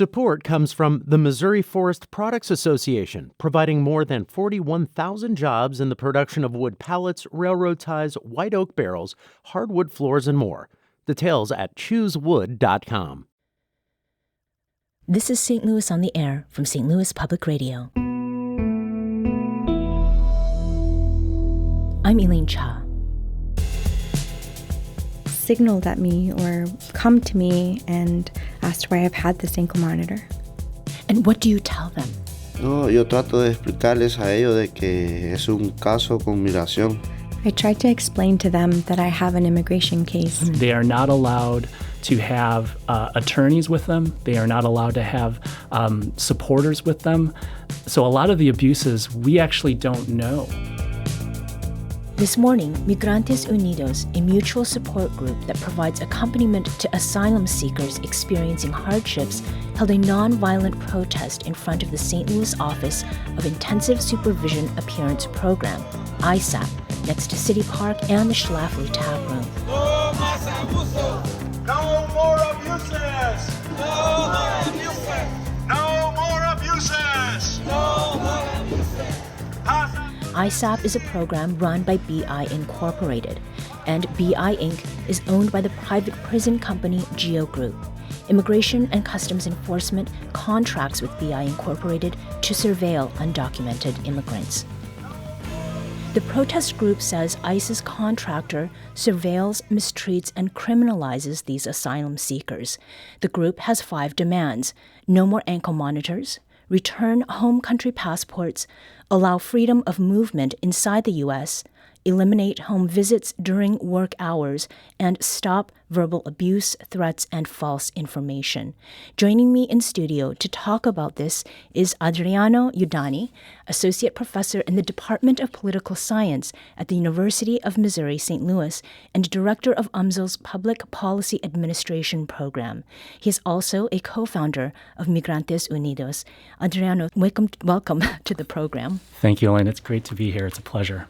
Support comes from the Missouri Forest Products Association, providing more than 41,000 jobs in the production of wood pallets, railroad ties, white oak barrels, hardwood floors, and more. Details at choosewood.com. This is St. Louis on the Air from St. Louis Public Radio. I'm Elaine Cha. Signaled at me or come to me and asked why I've had this ankle monitor. And what do you tell them? No, yo trato de explicarles a ellos de que es un caso con migración. I tried to explain to them that I have an immigration case. They are not allowed to have attorneys with them. They are not allowed to have supporters with them. So a lot of the abuses we actually don't know. This morning, Migrantes Unidos, a mutual support group that provides accompaniment to asylum seekers experiencing hardships, held a nonviolent protest in front of the St. Louis Office of Intensive Supervision Appearance Program, ISAP, next to CityPark and the Schlafly Tap Room. No más abuso! No more abuses! No more abuses! No more abuses! No more abuses! ISAP is a program run by BI Incorporated, and BI Inc. is owned by the private prison company Geo Group. Immigration and Customs Enforcement contracts with BI Incorporated to surveil undocumented immigrants. The protest group says ICE's contractor surveils, mistreats, and criminalizes these asylum seekers. The group has 5 demands: no more ankle monitors, return home country passports, allow freedom of movement inside the U.S., eliminate home visits during work hours, and stop verbal abuse, threats, and false information. Joining me in studio to talk about this is Adriano Udani, Associate Professor in the Department of Political Science at the University of Missouri St. Louis and Director of UMSL's Public Policy Administration Program. He is also a co-founder of Migrantes Unidos. Adriano, welcome to the program. Thank you, Elaine. It's great to be here. It's a pleasure.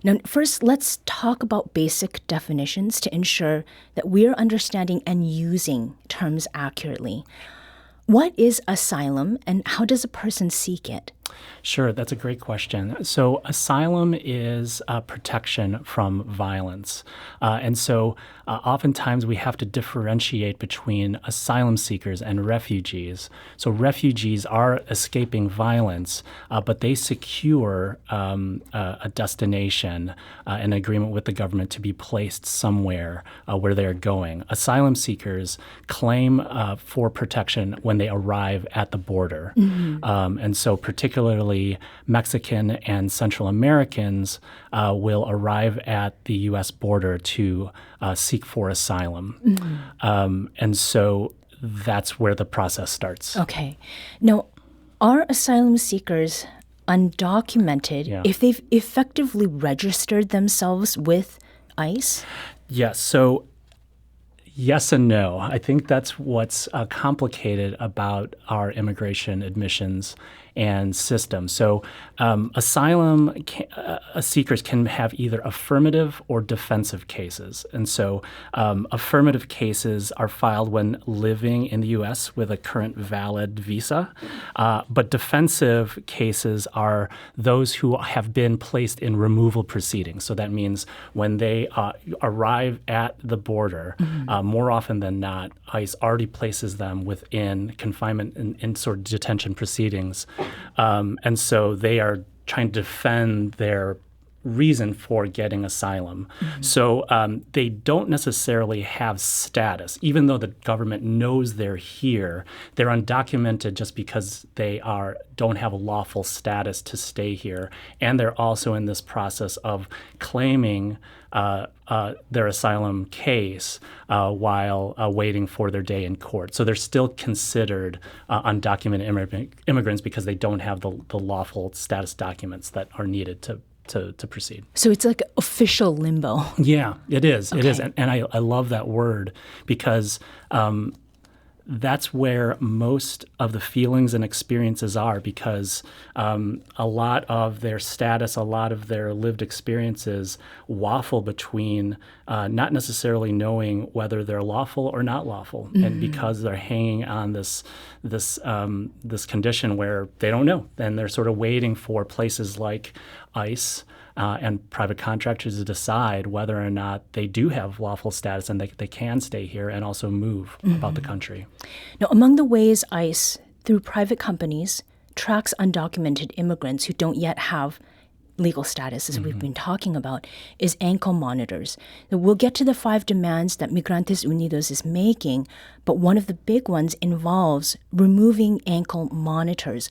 Now, first, let's talk about basic definitions to ensure that we're understanding and using terms accurately. What is asylum, and how does a person seek it? Sure, that's a great question. So asylum is protection from violence. And so oftentimes we have to differentiate between asylum seekers and refugees. So refugees are escaping violence, but they secure a destination, an agreement with the government to be placed somewhere where they're going. Asylum seekers claim for protection when they arrive at the border. Mm-hmm. And so particularly Mexican and Central Americans will arrive at the U.S. border to seek for asylum. Mm-hmm. And so that's where the process starts. Okay. Now, are asylum seekers undocumented if they've effectively registered themselves with ICE? Yes. So yes and no. I think that's what's complicated about our immigration admissions and system. So asylum seekers can have either affirmative or defensive cases. And so affirmative cases are filed when living in the U.S. with a current valid visa. But defensive cases are those who have been placed in removal proceedings. So that means when they arrive at the border, more often than not, ICE already places them within confinement in sort of detention proceedings. And so they are trying to defend their reason for getting asylum. Mm-hmm. So they don't necessarily have status. Even though the government knows they're here, they're undocumented just because they don't have a lawful status to stay here. And they're also in this process of claiming their asylum case while waiting for their day in court. So they're still considered undocumented immigrants because they don't have the lawful status documents that are needed to proceed. So it's like official limbo. Yeah, it is. Okay. It is. And I love that word because that's where most of the feelings and experiences are, because a lot of their status, a lot of their lived experiences waffle between not necessarily knowing whether they're lawful or not lawful, and because they're hanging on this condition where they don't know, and they're sort of waiting for places like ICE and private contractors to decide whether or not they do have lawful status and they can stay here and also move about the country. Now, among the ways ICE, through private companies, tracks undocumented immigrants who don't yet have legal status, as we've been talking about, is ankle monitors. Now, we'll get to the 5 demands that Migrantes Unidos is making, but one of the big ones involves removing ankle monitors.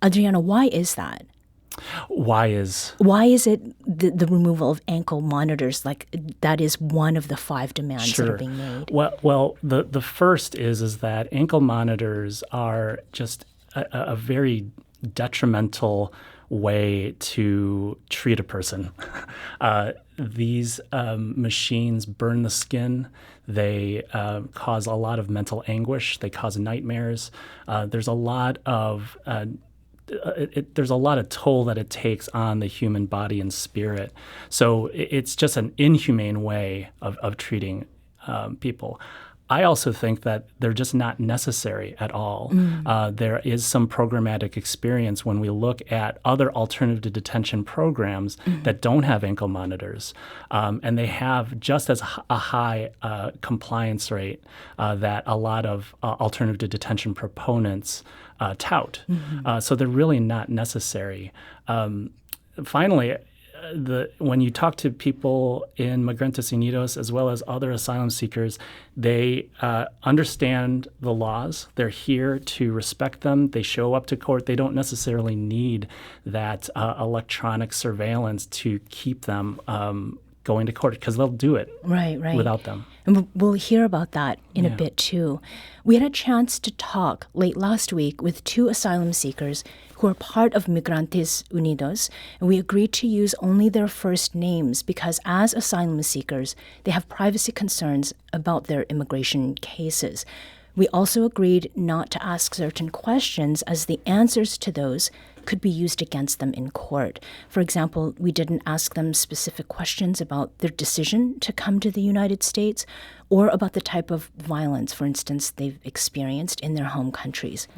Adriana, why is that? Why is it the removal of ankle monitors, like that is one of the 5 demands that are being made? Well, the first is that ankle monitors are just a very detrimental way to treat a person. These machines burn the skin. They cause a lot of mental anguish. They cause nightmares. There's a lot of toll that it takes on the human body and spirit. So it's just an inhumane way of treating people. I also think that they're just not necessary at all. There is some programmatic experience when we look at other alternative to detention programs that don't have ankle monitors, and they have just as a high compliance rate that a lot of alternative to detention proponents tout. So they're really not necessary. Finally, when you talk to people in Migrantes Unidos as well as other asylum seekers, they understand the laws. They're here to respect them. They show up to court. They don't necessarily need that electronic surveillance to keep them going to court, because they'll do it without them. And we'll hear about that in a bit, too. We had a chance to talk late last week with 2 asylum seekers who are part of Migrantes Unidos, and we agreed to use only their first names because as asylum seekers, they have privacy concerns about their immigration cases. We also agreed not to ask certain questions, as the answers to those could be used against them in court. For example, we didn't ask them specific questions about their decision to come to the United States or about the type of violence, for instance, they've experienced in their home countries.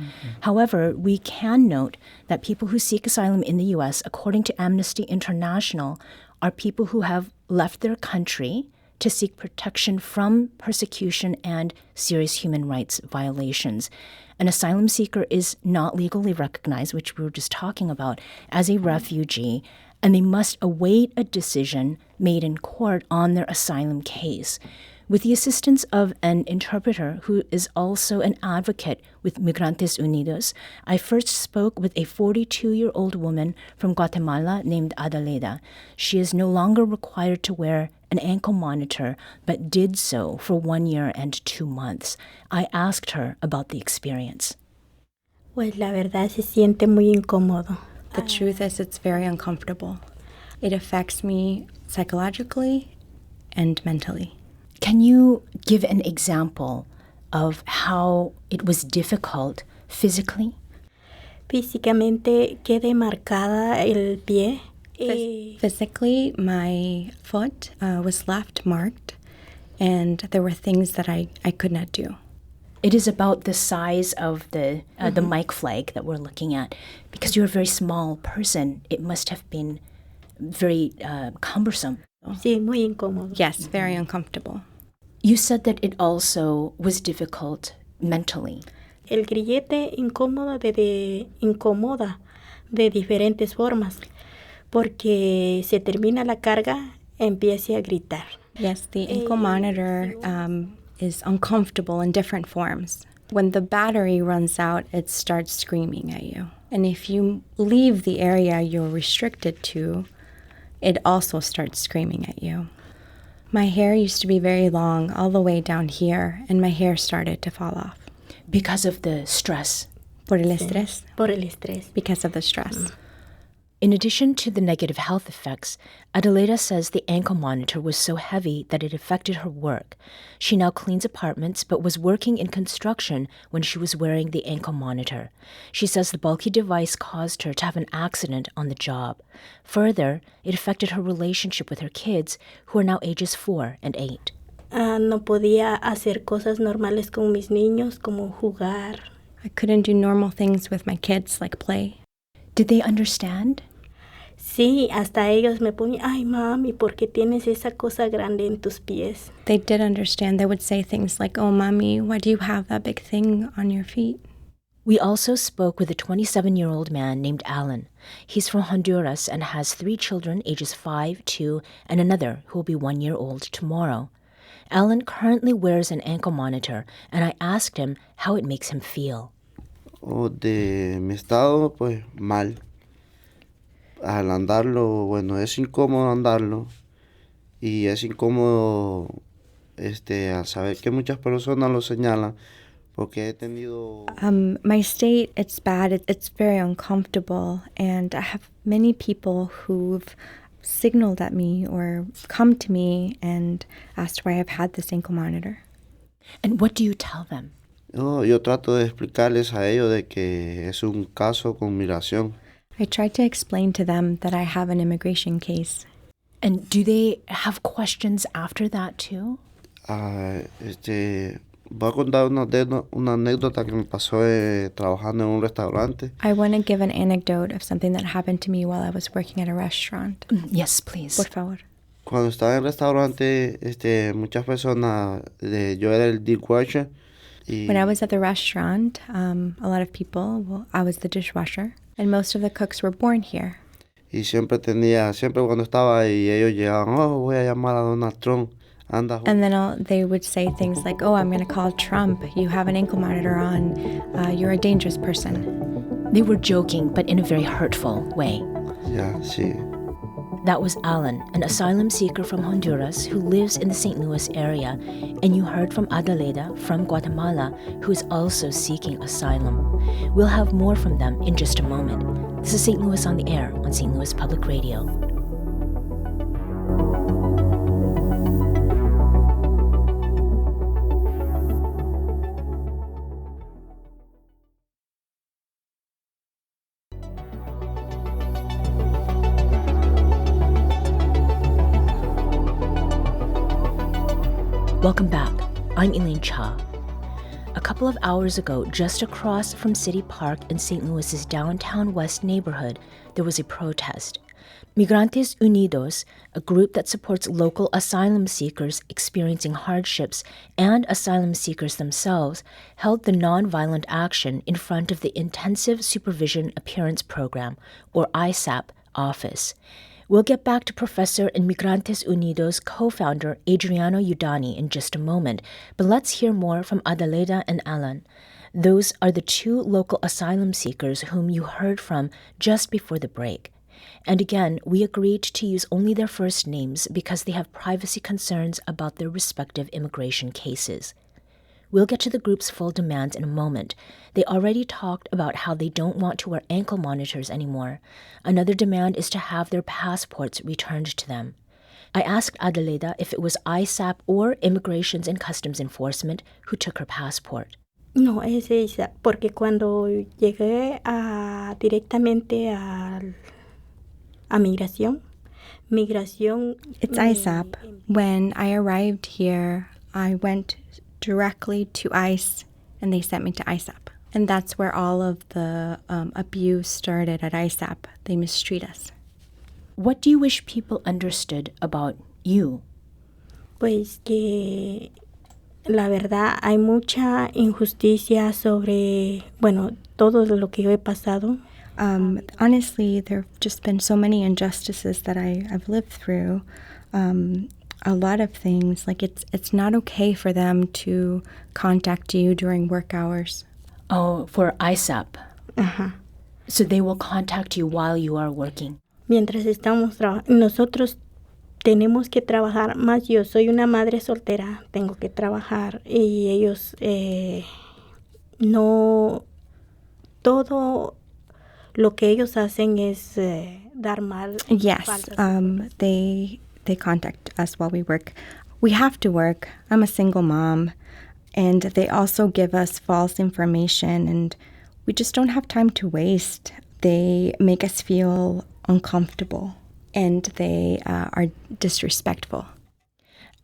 However, we can note that people who seek asylum in the U.S., according to Amnesty International, are people who have left their country to seek protection from persecution and serious human rights violations. An asylum seeker is not legally recognized, which we were just talking about, as a refugee, and they must await a decision made in court on their asylum case. With the assistance of an interpreter who is also an advocate with Migrantes Unidos, I first spoke with a 42-year-old woman from Guatemala named Adelaida. She is no longer required to wear an ankle monitor, but did so for 1 year and 2 months. I asked her about the experience. Pues la verdad se siente muy incómodo. The truth is, it's very uncomfortable. It affects me psychologically and mentally. Can you give an example of how it was difficult physically? Físicamente quedé marcada el pie. Physically, my foot was left marked, and there were things that I could not do. It is about the size of the mic flag that we're looking at. Because you're a very small person, it must have been very cumbersome. Sí, muy incómodo. Yes, very uncomfortable. You said that it also was difficult mentally. El grillete incomoda de diferentes formas, porque se termina la carga, empieza a gritar. Yes, the ankle monitor is uncomfortable in different forms. When the battery runs out, it starts screaming at you. And if you leave the area you're restricted to, it also starts screaming at you. My hair used to be very long, all the way down here, and my hair started to fall off. Because of the stress. Por el estrés. Por el estrés. Because of the stress. In addition to the negative health effects, Adelaida says the ankle monitor was so heavy that it affected her work. She now cleans apartments but was working in construction when she was wearing the ankle monitor. She says the bulky device caused her to have an accident on the job. Further, it affected her relationship with her kids, who are now ages 4 and 8. No podía hacer cosas normales con mis niños, como jugar. I couldn't do normal things with my kids, like play. Did they understand? Sí, hasta ellos me ponían, ay mami, ¿por qué tienes esa cosa grande en tus pies? They did understand. They would say things like, oh, mommy, why do you have that big thing on your feet? We also spoke with a 27-year-old man named Alan. He's from Honduras and has 3 children ages 5, 2, and another who will be 1 year old tomorrow. Alan currently wears an ankle monitor, and I asked him how it makes him feel. De mi estado, pues mal. Al andarlo, bueno, es incómodo andarlo y es incómodo al saber que muchas personas lo señalan porque he tenido... My state, it's bad. It's very uncomfortable, and I have many people who've signaled at me or come to me and asked why I've had this ankle monitor. And what do you tell them? Yo trato de explicarles a ellos de que es un caso con migración. I tried to explain to them that I have an immigration case. And do they have questions after that too? Voy a contar una anécdota que me pasó trabajando en un restaurante. I want to give an anecdote of something that happened to me while I was working at a restaurant. Yes, please. Por favor. Cuando estaba en el restaurante, muchas personas, yo era el dishwasher. When I was at the restaurant, a lot of people, I was the dishwasher, and most of the cooks were born here. Y siempre cuando estaba ahí, ellos llegaban, voy a llamar a Donald Trump. Anda. And then they would say things like, oh, I'm going to call Trump. You have an ankle monitor on. You're a dangerous person. They were joking, but in a very hurtful way. Yeah, sí. That was Alan, an asylum seeker from Honduras who lives in the St. Louis area, and you heard from Adelaida from Guatemala, who is also seeking asylum. We'll have more from them in just a moment. This is St. Louis on the Air on St. Louis Public Radio. Welcome back. I'm Elaine Cha. A couple of hours ago, just across from CityPark in St. Louis's downtown west neighborhood, there was a protest. Migrantes Unidos, a group that supports local asylum seekers experiencing hardships and asylum seekers themselves, held the nonviolent action in front of the Intensive Supervision Appearance Program, or ISAP, office. We'll get back to Professor and Migrantes Unidos co-founder Adriano Udani in just a moment, but let's hear more from Adelaida and Alan. Those are the 2 local asylum seekers whom you heard from just before the break. And again, we agreed to use only their first names because they have privacy concerns about their respective immigration cases. We'll get to the group's full demands in a moment. They already talked about how they don't want to wear ankle monitors anymore. Another demand is to have their passports returned to them. I asked Adelaida if it was ISAP or Immigrations and Customs Enforcement who took her passport. No, es ISAP, porque cuando llegué directamente a migración. It's ISAP. When I arrived here, I went directly to ICE, and they sent me to ISAP. And that's where all of the abuse started at ISAP. They mistreat us. What do you wish people understood about you? Pues que la verdad hay mucha injusticia sobre, todo lo que yo he pasado. Honestly, there have just been so many injustices that I've lived through. A lot of things, like it's not okay for them to contact you during work hours. Oh, for ISAP. Ajá. So they will contact you while you are working. Mientras estamos trabajando, nosotros tenemos que trabajar más. Yo soy una madre soltera, tengo que trabajar y ellos no, todo lo que ellos hacen es dar mal. Yes, falsas they contact us while we work. We have to work. I'm a single mom, and they also give us false information, and we just don't have time to waste. They make us feel uncomfortable, and they are disrespectful.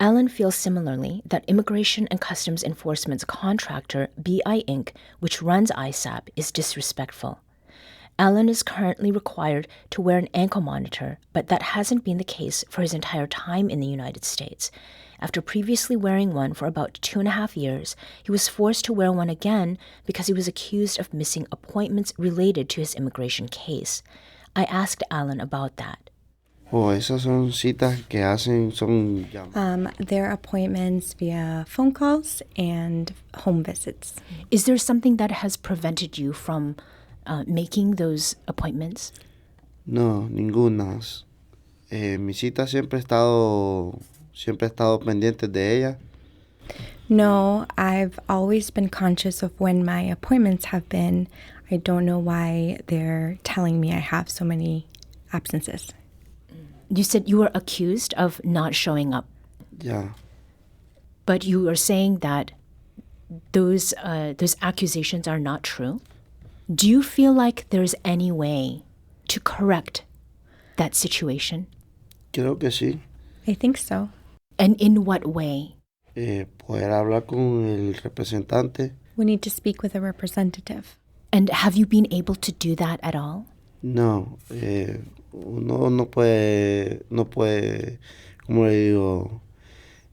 Alan feels similarly that Immigration and Customs Enforcement's contractor, BI Inc., which runs ISAP, is disrespectful. Alan is currently required to wear an ankle monitor, but that hasn't been the case for his entire time in the United States. After previously wearing one for about 2.5 years, he was forced to wear one again because he was accused of missing appointments related to his immigration case. I asked Alan about that. Esas son citas que hacen, son llamadas. Their appointments via phone calls and home visits. Is there something that has prevented you from making those appointments? No, ninguna. Mi cita siempre he estado pendiente de ella. No, I've always been conscious of when my appointments have been. I don't know why they're telling me I have so many absences. You said you were accused of not showing up, Ya. but you are saying that those accusations are not true. Do you feel like there's any way to correct that situation? Creo que sí. I think so. And in what way? Poder hablar con el representante. We need to speak with a representative. And have you been able to do that at all? No, uno no puede, como le digo,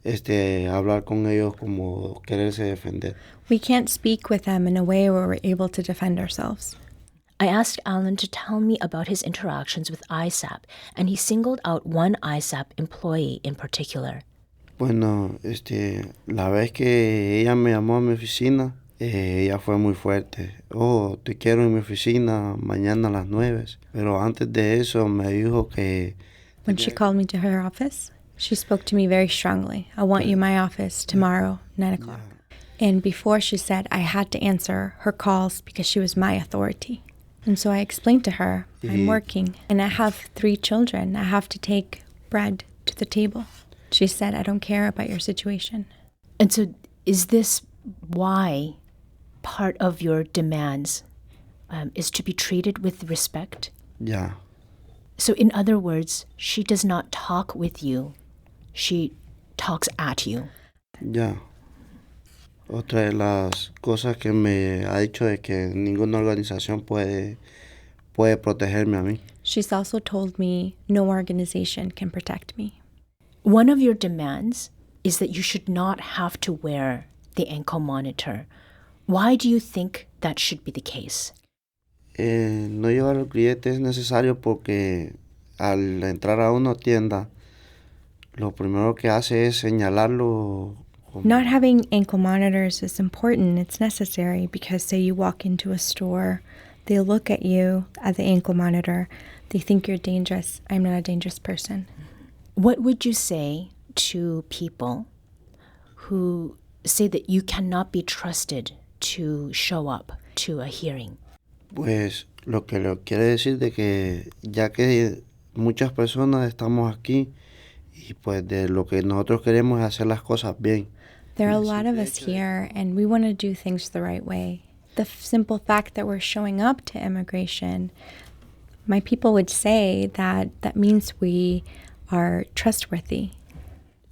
hablar con ellos como quererse defender. We can't speak with them in a way where we're able to defend ourselves. I asked Alan to tell me about his interactions with ISAP, and he singled out one ISAP employee in particular. Bueno, la vez que ella me llamó a mi oficina, ella fue muy fuerte. Oh, te quiero en mi oficina mañana a las 9. Pero antes de eso me dijo que... When she called me to her office, she spoke to me very strongly. I want you in my office tomorrow, 9 o'clock. And before she said I had to answer her calls because she was my authority. And so I explained to her, I'm working and I have 3 children. I have to take bread to the table. She said, I don't care about your situation. And so is this why part of your demands is to be treated with respect? Ya. So in other words, she does not talk with you. She talks at you. Ya. Otra de las cosas que me ha dicho es que ninguna organización puede protegerme a mí. She's also told me no organization can protect me. One of your demands is that you should not have to wear the ankle monitor. Why do you think that should be the case? No llevar el grillete es necesario porque al entrar a una tienda, lo primero que hace es señalarlo. Not having ankle monitors is important. It's necessary because say you walk into a store, they look at you at the ankle monitor, they think you're dangerous. I'm not a dangerous person. What would you say to people who say that you cannot be trusted to show up to a hearing? Pues lo que le quiere decir de que ya que muchas personas estamos aquí y pues de lo que nosotros queremos es hacer las cosas bien. There are a lot of us here and we want to do things the right way. The simple fact that we're showing up to immigration, my people would say that means we are trustworthy.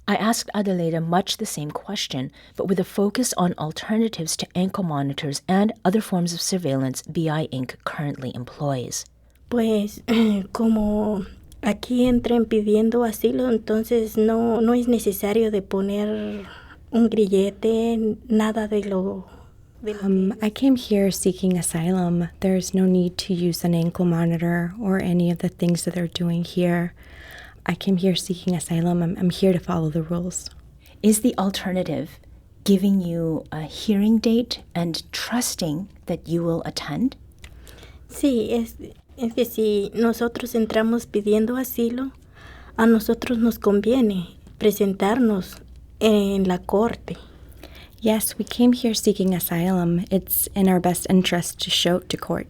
I asked Adelaida much the same question, but with a focus on alternatives to ankle monitors and other forms of surveillance BI Inc. currently employs. Pues como aquí entran pidiendo asilo, entonces no es necesario de poner un grillete, nada de lo I came here seeking asylum. There's no need to use an ankle monitor or any of the things that they're doing here. I came here seeking asylum. I'm here to follow the rules. Is the alternative giving you a hearing date and trusting that you will attend? Sí, es que si nosotros entramos pidiendo asilo, a nosotros nos conviene presentarnos en la corte. Yes, we came here seeking asylum. It's in our best interest to show to court.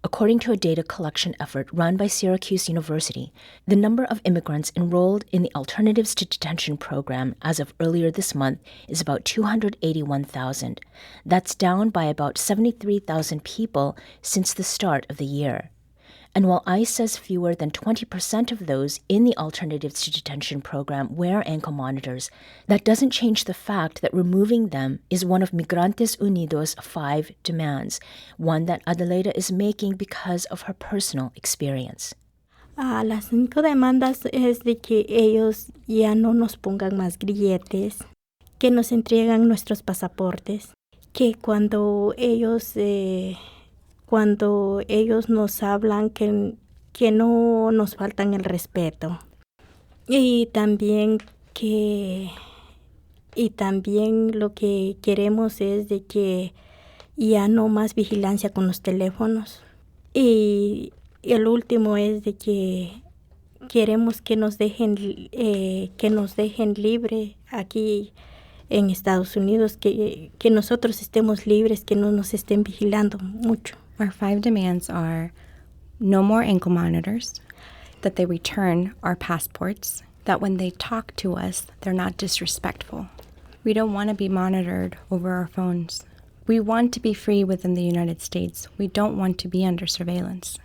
According to a data collection effort run by Syracuse University, the number of immigrants enrolled in the Alternatives to Detention program as of earlier this month is about 281,000. That's down by about 73,000 people since the start of the year. And while ICE says fewer than 20% of those in the Alternatives to Detention program wear ankle monitors, that doesn't change the fact that removing them is one of Migrantes Unidos' 5 demands, one that Adelaida is making because of her personal experience. Las 5 demandas es de que ellos ya no nos pongan más grilletes, que nos entregan nuestros pasaportes, que cuando ellos nos hablan que no nos faltan el respeto. Y también lo que queremos es de que ya no más vigilancia con los teléfonos. Y el último es de que queremos que nos dejen libre aquí en Estados Unidos, que nosotros estemos libres, que no nos estén vigilando mucho. Our 5 demands are no more ankle monitors, that they return our passports, that when they talk to us, they're not disrespectful. We don't want to be monitored over our phones. We want to be free within the United States. We don't want to be under surveillance.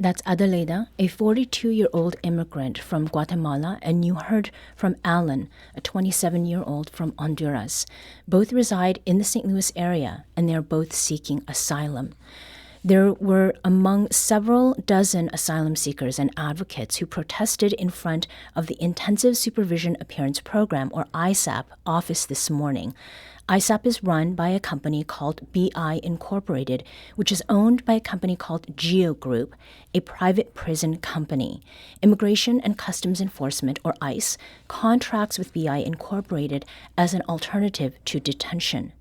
That's Adelaida, a 42-year-old immigrant from Guatemala, and you heard from Alan, a 27-year-old from Honduras. Both reside in the St. Louis area, and they're both seeking asylum. There were among several dozen asylum seekers and advocates who protested in front of the Intensive Supervision Appearance Program, or ISAP, office this morning. ISAP is run by a company called BI Incorporated, which is owned by a company called Geo Group, a private prison company. Immigration and Customs Enforcement, or ICE, contracts with BI Incorporated as an alternative to detention.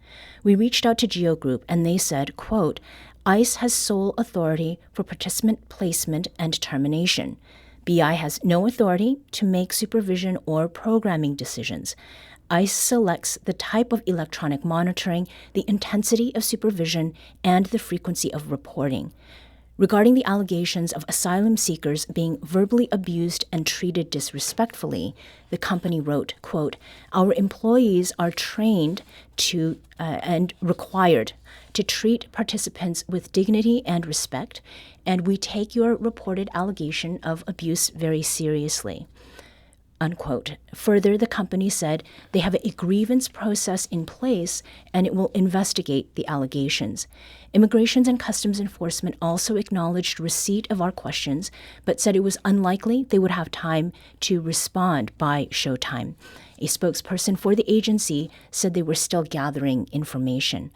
We reached out to Geo Group and they said, quote, ICE has sole authority for participant placement and termination. BI has no authority to make supervision or programming decisions. ICE selects the type of electronic monitoring, the intensity of supervision, and the frequency of reporting. Regarding the allegations of asylum seekers being verbally abused and treated disrespectfully, the company wrote, quote, our employees are trained to and required to treat participants with dignity and respect, and we take your reported allegation of abuse very seriously. Unquote. Further, the company said they have a grievance process in place and it will investigate the allegations. Immigration and Customs Enforcement also acknowledged receipt of our questions, but said it was unlikely they would have time to respond by showtime. A spokesperson for the agency said they were still gathering information.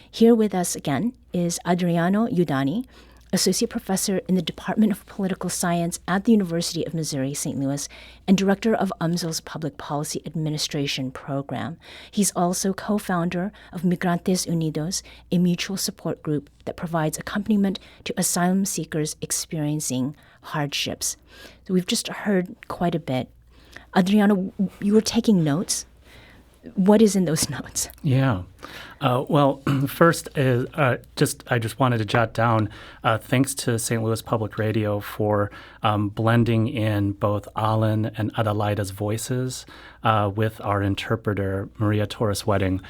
Here with us again is Adriano Udani, Associate Professor in the Department of Political Science at the University of Missouri, St. Louis, and Director of UMSL's Public Policy Administration Program. He's also co-founder of Migrantes Unidos, a mutual support group that provides accompaniment to asylum seekers experiencing hardships. So we've just heard quite a bit. Adriano, you were taking notes. What is in those notes? Yeah. Well, first, I just wanted to jot down, thanks to St. Louis Public Radio for blending in both Alan and Adelaida's voices with our interpreter, Maria Torres Wedding,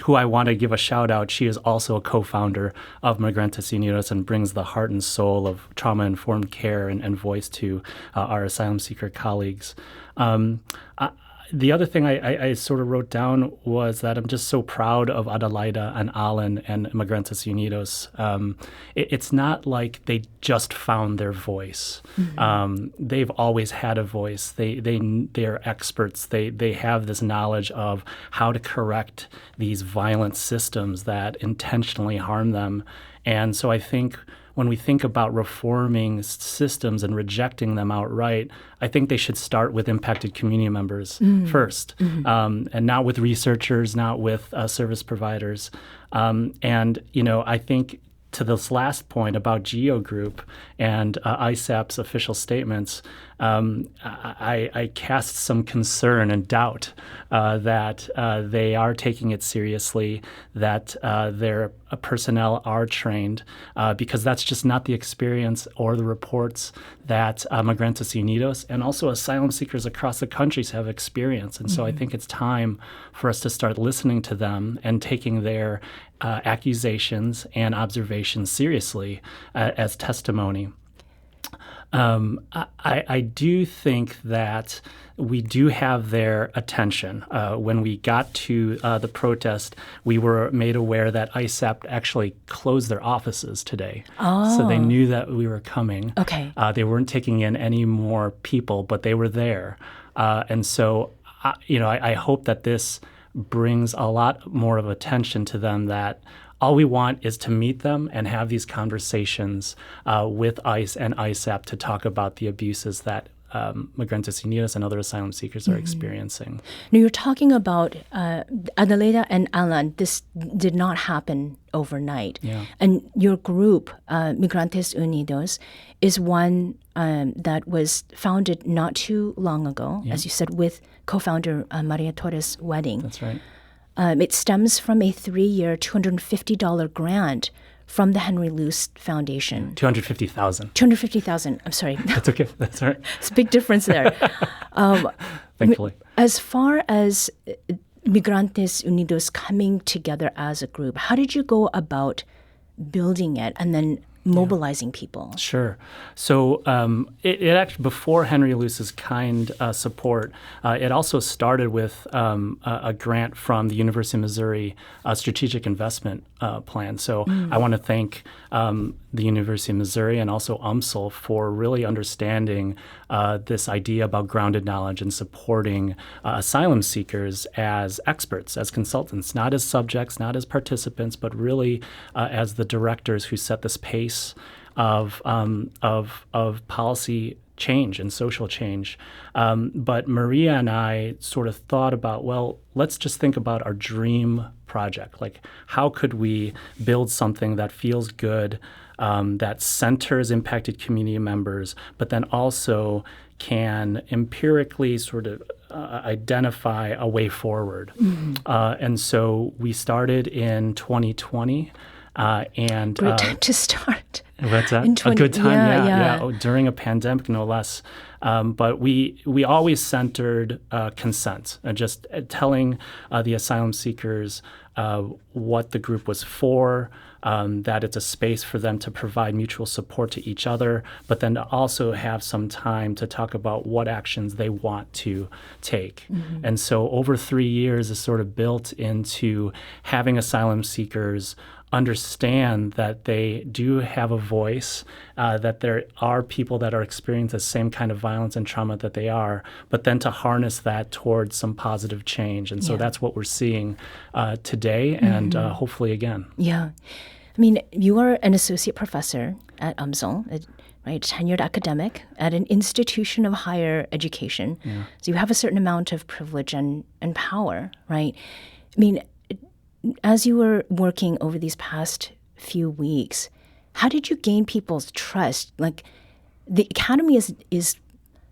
who I want to give a shout out. She is also a co-founder of Migrantes Unidos and brings the heart and soul of trauma-informed care and voice to our asylum seeker colleagues. The other thing I sort of wrote down was that I'm just so proud of Adelaida and Alan and Migrantes Unidos. It's not like they just found their voice. Mm-hmm. They've always had a voice. They're experts. They have this knowledge of how to correct these violent systems that intentionally harm them. And so I think when we think about reforming systems and rejecting them outright, I think they should start with impacted community members first, and not with researchers, not with service providers. And, I think to this last point about Geo Group and ISAP's official statements, I cast some concern and doubt that they are taking it seriously, that their personnel are trained, because that's just not the experience or the reports that Migrantes Unidos and also asylum seekers across the countries have experienced. And so I think it's time for us to start listening to them and taking their accusations and observations seriously as testimony. I do think that we do have their attention. When we got to the protest, we were made aware that ISAP actually closed their offices today. Oh. So they knew that we were coming. Okay. They weren't taking in any more people, but they were there. And so, I hope that this brings a lot more of attention to them, that all we want is to meet them and have these conversations with ICE and ISAP to talk about the abuses that Migrantes Unidos and other asylum seekers are experiencing. Now, you're talking about Adelaida and Alan. This did not happen overnight. Yeah. And your group, Migrantes Unidos, is one that was founded not too long ago, as you said, with co-founder Maria Torres' wedding. That's right. It stems from a 3-year, $250 grant from the Henry Luce Foundation. $250,000. $250,000. I'm sorry. That's okay. That's all right. It's a big difference there. Thankfully. As far as Migrantes Unidos coming together as a group, how did you go about building it and then mobilizing people? Sure. So it actually, before Henry Luce's kind support, it also started with a grant from the University of Missouri Strategic Investment Plan. So I want to thank the University of Missouri and also UMSL for really understanding this idea about grounded knowledge and supporting asylum seekers as experts, as consultants, not as subjects, not as participants, but really as the directors who set this pace of policy change and social change. But Maria and I sort of thought about, well, let's just think about our dream project. Like, how could we build something that feels good, that centers impacted community members, but then also can empirically sort of identify a way forward. And so we started in 2020. Great time to start. What's that? In 20 a good time, yeah. Oh, during a pandemic, no less. But we always centered consent, just telling the asylum seekers what the group was for, that it's a space for them to provide mutual support to each other, but then to also have some time to talk about what actions they want to take. And so over 3 years is sort of built into having asylum seekers understand that they do have a voice, that there are people that are experiencing the same kind of violence and trauma that they are, but then to harness that towards some positive change. And so that's what we're seeing today and hopefully again. Yeah. I mean, you are an associate professor at UMSL, right, tenured academic at an institution of higher education. So you have a certain amount of privilege and power, right? I mean, as you were working over these past few weeks, how did you gain people's trust? Like, the academy is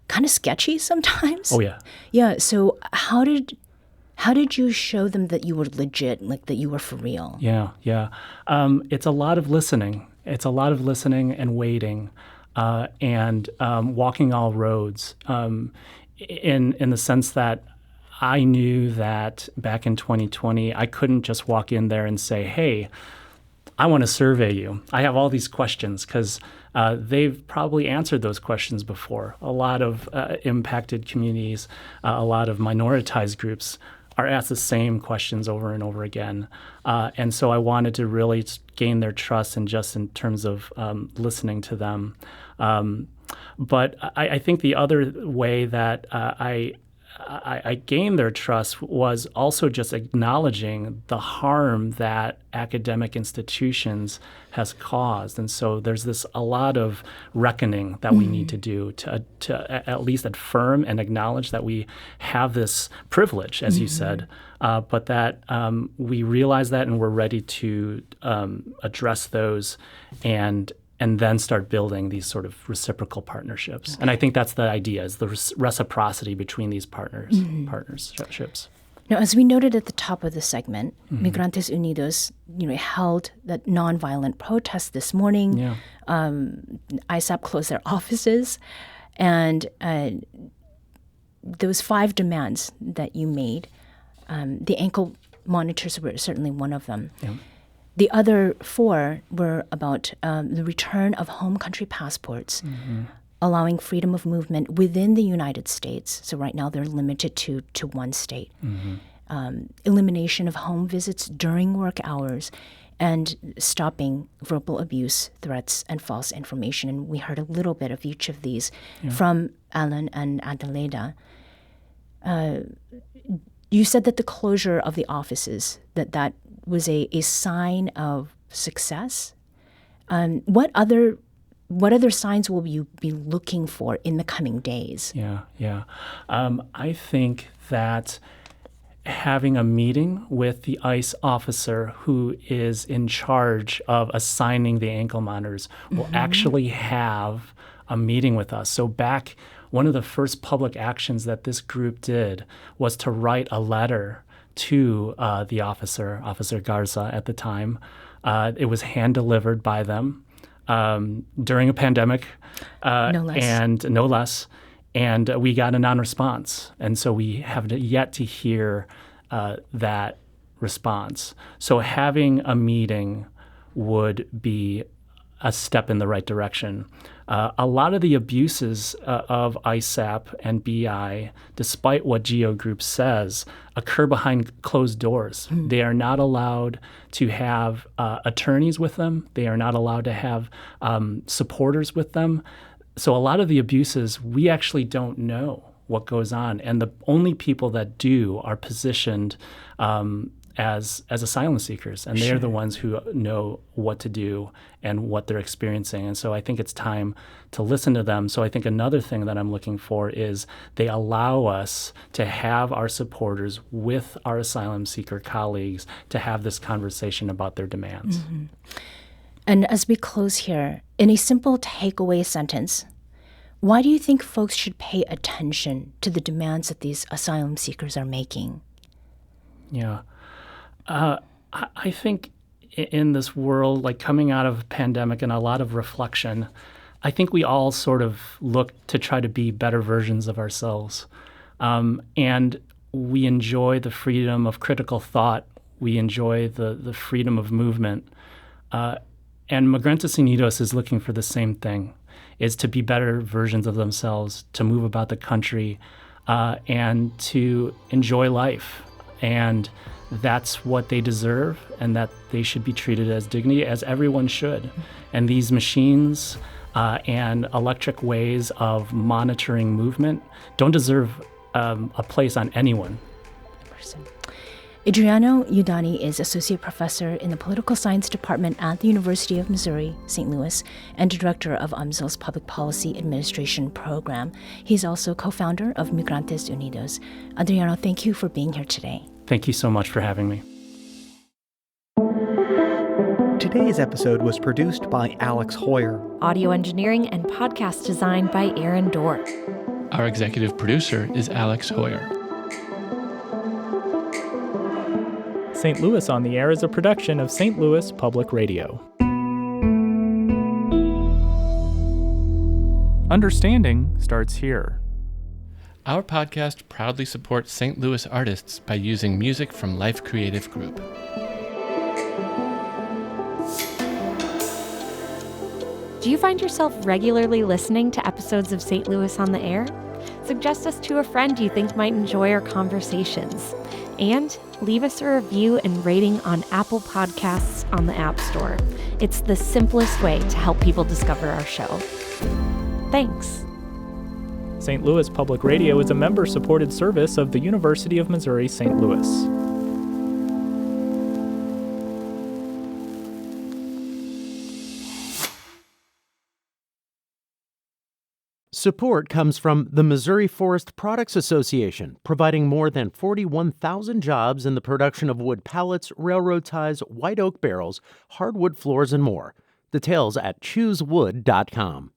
kind of sketchy sometimes. Oh, yeah. Yeah. So how did you show them that you were legit, like that you were for real? Yeah. It's a lot of listening. It's a lot of listening and waiting, and walking all roads. In the sense that I knew that back in 2020, I couldn't just walk in there and say, hey, I want to survey you. I have all these questions, because they've probably answered those questions before. A lot of impacted communities, a lot of minoritized groups are asked the same questions over and over again. And so I wanted to really gain their trust, and just in terms of listening to them. But I think the other way that I gained their trust was also just acknowledging the harm that academic institutions has caused. And so there's a lot of reckoning that we need to do to at least affirm and acknowledge that we have this privilege, as you said, but that we realize that and we're ready to address those and and then start building these sort of reciprocal partnerships. And I think that's the idea, is the reciprocity between these partnerships. Now, as we noted at the top of the segment, Migrantes Unidos, held that nonviolent protest this morning. Yeah. ISAP closed their offices, and those 5 demands that you made, the ankle monitors were certainly one of them. Yeah. The other 4 were about the return of home country passports, allowing freedom of movement within the United States. So right now they're limited to one state. Elimination of home visits during work hours, and stopping verbal abuse, threats, and false information. And we heard a little bit of each of these from Alan and Adelaida. You said that the closure of the offices, that was a sign of success. What other signs will you be looking for in the coming days? Yeah. I think that having a meeting with the ICE officer who is in charge of assigning the ankle monitors will actually have a meeting with us. So one of the first public actions that this group did was to write a letter to the Officer Garza at the time. It was hand-delivered by them during a pandemic. No less. And no less. And we got a non-response. And so we have yet to hear that response. So having a meeting would be a step in the right direction. A lot of the abuses of ISAP and BI, despite what Geo Group says, occur behind closed doors. They are not allowed to have attorneys with them. They are not allowed to have supporters with them. So a lot of the abuses, we actually don't know what goes on. And the only people that do are positioned as asylum seekers. And they're the ones who know what to do and what they're experiencing. And so I think it's time to listen to them. So I think another thing that I'm looking for is they allow us to have our supporters with our asylum seeker colleagues to have this conversation about their demands. And as we close here, in a simple takeaway sentence, why do you think folks should pay attention to the demands that these asylum seekers are making? Yeah. I think in this world, like coming out of a pandemic and a lot of reflection, I think we all sort of look to try to be better versions of ourselves. And we enjoy the freedom of critical thought. We enjoy the freedom of movement. And Migrantes Unidos is looking for the same thing, is to be better versions of themselves, to move about the country, and to enjoy life. And that's what they deserve, and that they should be treated as dignity, as everyone should. And these machines and electric ways of monitoring movement don't deserve a place on anyone. Adriano Udani is Associate Professor in the Political Science Department at the University of Missouri, St. Louis, and Director of UMSL's Public Policy Administration Program. He's also co-founder of Migrantes Unidos. Adriano, thank you for being here today. Thank you so much for having me. Today's episode was produced by Alex Hoyer. Audio engineering and podcast design by Aaron Dorr. Our executive producer is Alex Hoyer. St. Louis on the Air is a production of St. Louis Public Radio. Understanding starts here. Our podcast proudly supports St. Louis artists by using music from Life Creative Group. Do you find yourself regularly listening to episodes of St. Louis on the Air? Suggest us to a friend you think might enjoy our conversations. And leave us a review and rating on Apple Podcasts on the App Store. It's the simplest way to help people discover our show. Thanks. St. Louis Public Radio is a member-supported service of the University of Missouri, St. Louis. Support comes from the Missouri Forest Products Association, providing more than 41,000 jobs in the production of wood pallets, railroad ties, white oak barrels, hardwood floors, and more. Details at choosewood.com.